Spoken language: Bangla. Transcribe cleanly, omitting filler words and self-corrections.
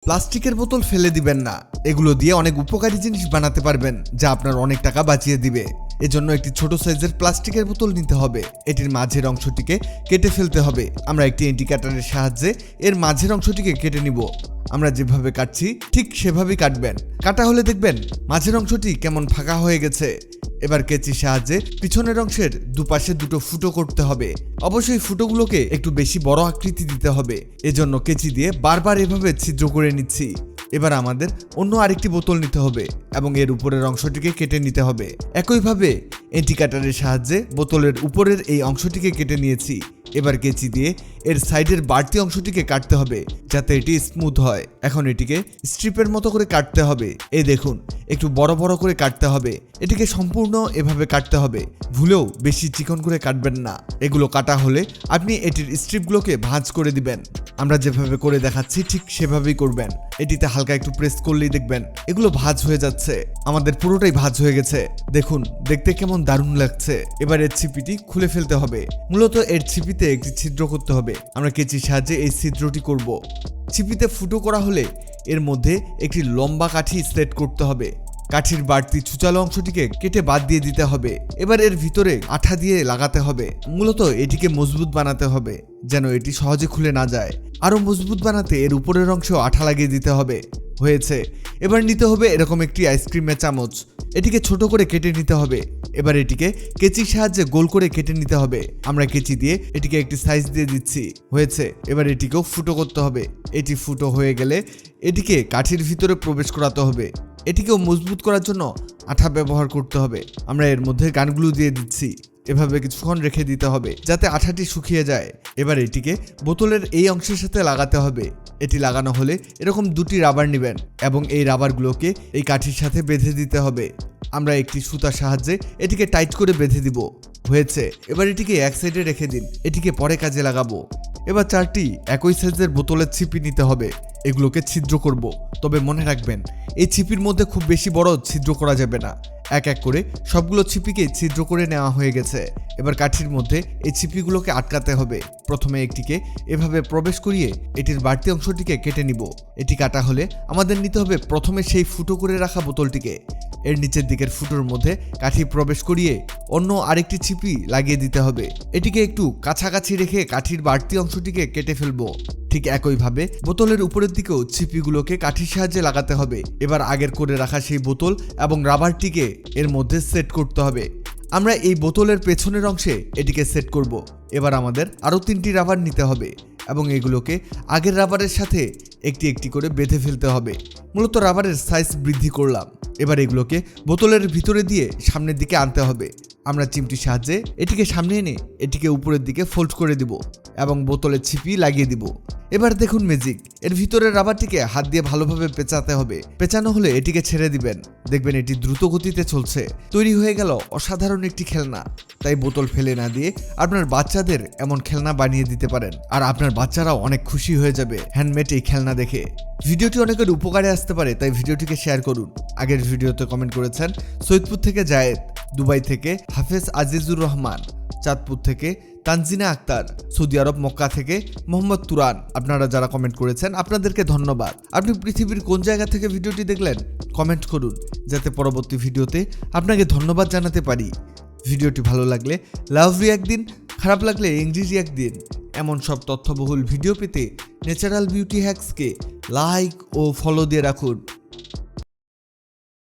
প্লাস্টিকের বোতল ফেলে দিবেন না, এগুলো দিয়ে অনেক উপকারী জিনিস বানাতে পারবেন যা আপনার অনেক টাকা বাঁচিয়ে দিবে। এজন্য একটি ছোট সাইজের প্লাস্টিকের বোতল নিতে হবে। এটির মাঝের অংশটিকে কেটে ফেলতে হবে। আমরা একটি এন্টি কাটারের সাহায্যে এর মাঝের অংশটিকে কেটে নিব। আমরা যেভাবে কাটছি ঠিক সেভাবেই কাটবেন। কাটা হলে দেখবেন মাঝের অংশটি কেমন ফাঁকা হয়ে গেছে। এবার কেচির সাহায্যে পিছনের অংশের দুপাশে দুটো ফুটো করতে হবে। অবশ্যই ফুটোগুলোকে একটু বেশি বড় আকৃতি দিতে হবে। এজন্য কেচি দিয়ে বারবার এভাবে ছিদ্র করে নিচ্ছি। এবার আমাদের অন্য আরেকটি বোতল নিতে হবে এবং এর উপরের অংশটিকে কেটে নিতে হবে। একইভাবে এন্টি কাটারের সাহায্যে বোতলের উপরের এই অংশটিকে কেটে নিয়েছি। এবার কেচি দিয়ে এর সাইডের বাড়তি অংশটিকে কাটতে হবে যাতে এটি স্মুথ হয়। এখন এটিকে স্ট্রিপের মতো করে কাটতে হবে। এই দেখুন, একটু বড় বড় করে কাটতে হবে। এটিকে সম্পূর্ণ এভাবে কাটতে হবে, ভুলেও বেশি চিকন করে কাটবেন না। এগুলো কাটা হলে আপনি এটির স্ট্রিপগুলোকে ভাঁজ করে দিবেন। আমরা যেভাবে করে দেখাচ্ছি ঠিক সেভাবেই করবেন। এটিতে হালকা একটু প্রেস করলেই দেখবেন এগুলো ভাঁজ হয়ে যাচ্ছে। আমাদের পুরোটাই ভাঁজ হয়ে গেছে। দেখুন, দেখতে কেমন দারুণ লাগছে। এবার এর ছিপিটি খুলে ফেলতে হবে। মূলত এর ছিপিতে একটি ছিদ্র করতে হবে। আমরা কেচির সাহায্যে এই ছিদ্রটি করব। ছিপিতে ফুটো করা হলে এর মধ্যে একটি লম্বা কাঠি সেট করতে হবে। কাঠির বাড়তি ছুচালো অংশটিকে কেটে বাদ দিয়ে দিতে হবে। এবার এর ভিতরে আঠা দিয়ে লাগাতে হবে। মূলত এটিকে মজবুত বানাতে হবে যেন এটি সহজে খুলে না যায়। আরো মজবুত বানাতে এর উপরের অংশেও আঠা লাগিয়ে দিতে হবে। হয়েছে। এবার নিতে হবে এরকম একটি আইসক্রিমের চামচ। এটিকে ছোট করে কেটে নিতে হবে। এবার এটিকে কেচির সাহায্যে গোল করে কেটে নিতে হবে। আমরা কেচি দিয়ে এটিকে একটি সাইজ দিয়ে দিচ্ছি। হয়েছে। এবার এটিকেও ফুটো করতে হবে। এটি ফুটো হয়ে গেলে এটিকে কাঠির ভিতরে প্রবেশ করাতে হবে। এটিকেও মজবুত করার জন্য আঠা ব্যবহার করতে হবে। আমরা এর মধ্যে গানগুলো দিয়ে দিচ্ছি। এভাবে কিছুক্ষণ রেখে দিতে হবে যাতে আঠাটি শুকিয়ে যায়। এবার এটিকে বোতলের এই অংশের সাথে লাগাতে হবে। এটি লাগানো হলে এরকম দুটি রাবার নেবেন এবং এই রাবারগুলোকে এই কাঠির সাথে বেঁধে দিতে হবে। আমরা একটি সুতার সাহায্যে এটিকে টাইট করে বেঁধে দিব। হয়েছে। এবার এটিকে এক সাইডে রেখে দিন। এটিকে পরে কাজে লাগাবো। এবার 4টি একই সাইজের বোতলের ছিপি নিতে হবে। এগুলোকে ছিদ্র করব। তবে মনে রাখবেন এই ছিপির মধ্যে খুব বেশি বড় ছিদ্র করা যাবে না। এক এক করে সবগুলো ছিপিকে ছিদ্র করে নেওয়া হয়ে গেছে। এবার কাঠির মধ্যে এই ছিপিগুলোকে আটকাতে হবে। প্রথমে একটিকে এভাবে প্রবেশ করিয়ে এটির বাড়তি অংশটিকে কেটে নিব। এটি কাটা হলে আমাদের নিতে হবে প্রথমে সেই ফুটো করে রাখা বোতলটিকে। এর নিচের দিকের ফুটোর মধ্যে কাঠি প্রবেশ করিয়ে অন্য আরেকটি ছিপি লাগিয়ে দিতে হবে। এটিকে একটু কাছাকাছি রেখে কাঠির বাড়তি অংশটিকে কেটে ফেলবো। ঠিক একইভাবে বোতলের উপরের দিকেও ছিপিগুলোকে কাঠির সাহায্যে লাগাতে হবে। এবার আগের করে রাখা সেই বোতল এবং রাবারটিকে এর মধ্যে সেট করতে হবে। আমরা এই বোতলের পেছনের অংশে এটিকে সেট করব। এবার আমাদের আরও 3টি রাবার নিতে হবে এবং এগুলোকে আগের রাবারের সাথে একটি একটি করে বেঁধে ফেলতে হবে। মূলত রাবারের সাইজ বৃদ্ধি করলাম। এবার এগুলোকে বোতলের ভিতরে দিয়ে সামনের দিকে আনতে হবে। আমরা চিমটির সাহায্যে এটিকে সামনে এনে এটিকে উপরের দিকে ফোল্ড করে দিব এবং বোতলের ছিপি লাগিয়ে দিব। এবার দেখুন ম্যাজিক, এর ভিতরের রাবারটিকে হাত দিয়ে ভালোভাবে পেঁচাতে হবে। পেঁচানো হলে এটিকে ছেড়ে দিবেন। দেখবেন এটি দ্রুত গতিতে চলছে। তৈরি হয়ে গেল অসাধারণ একটি খেলনা। তাই বোতল ফেলে না দিয়ে আপনার বাচ্চাদের এমন খেলনা বানিয়ে দিতে পারেন আর আপনার বাচ্চারাও অনেক খুশি হয়ে যাবে হ্যান্ডমেড এই খেলনা দেখে। ভিডিওটি অনেকের উপকারে আসতে পারে, তাই ভিডিওটিকে শেয়ার করুন। আগের ভিডিওতে কমেন্ট করেছেন সৈয়দপুর থেকে জায়েদ, দুবাই থেকে হাফেজ আজিজুর রহমান, চাঁদপুর থেকে তানজিনা আক্তার, সৌদি আরব মক্কা থেকে মোহাম্মদ তুরান। আপনারা যারা কমেন্ট করেছেন আপনাদেরকে ধন্যবাদ। আপনি পৃথিবীর কোন জায়গা থেকে ভিডিওটি দেখলেন কমেন্ট করুন যাতে পরবর্তী ভিডিওতে আপনাকে ধন্যবাদ জানাতে পারি। ভিডিওটি ভালো লাগলে লাভ রিঅ্যাক্ট দিন, খারাপ লাগলে এংরি রিঅ্যাক্ট দিন। এমন সব তথ্যবহুল ভিডিও পেতে ন্যাচারাল বিউটি হ্যাক্সকে লাইক ও ফলো দিয়ে রাখুন।